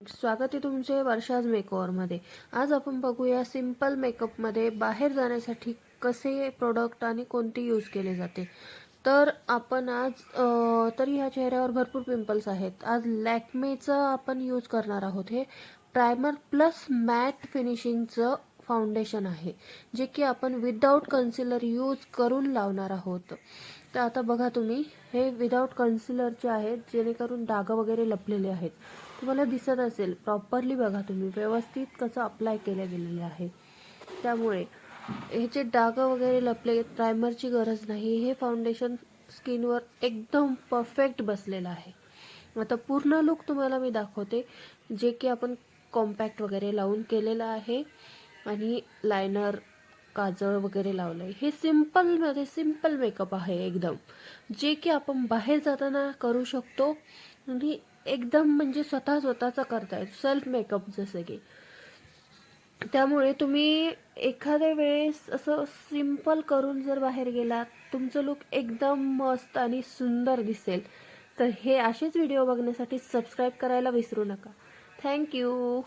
स्वागत आहे तुमचे वर्षाज मेकओव्हरमध्ये। आज आपण बघूया सिंपल मेकअपमध्ये बाहेर जाण्यासाठी कसे प्रोडक्ट आणि कोणते यूज केले जाते। तर आपण आज तरी ह्या चेहऱ्यावर भरपूर पिंपल्स आहेत। आज लॅक्मेचा आपण यूज करणार आहोत। हे प्रायमर प्लस मॅट फिनिशिंगचं फाउंडेशन आहे, जे की आपण विदाउट कन्सिलर यूज करून लावणार आहोत। तर आता बघा तुम्ही, हे विदाउट कन्सिलरचे आहेत, जेणेकरून डाग वगैरे लपलेले आहेत। तुम्हाला दिसत असेल, प्रॉपरली बघा तुम्ही, व्यवस्थित कसं अप्लाय केले गेलेले आहे। त्यामुळे ह्याचे डाग वगैरे लपले, प्रायमरची गरज नाही। हे फाउंडेशन स्किनवर एकदम परफेक्ट बसलेलं आहे। आता पूर्ण लुक तुम्हाला मी दाखवते, जे की आपण कॉम्पॅक्ट वगैरे लावून केलेलं आहे आणि लायनर काजळ वगैरे लावलंय। हे सिंपल मेकअप आहे एकदम, जे की आपण बाहेर जाताना करू शकतो आणि एकदम म्हणजे स्वतःचा करताय, सेल्फ मेकअप जसं की। त्यामुळे तुम्ही एखाद्या वेळेस असं सिंपल करून जर बाहेर गेलात, तुमचं लुक एकदम मस्त आणि सुंदर दिसेल। तर हे असेच व्हिडिओ बघण्यासाठी सबस्क्राईब करायला विसरू नका। थँक्यू।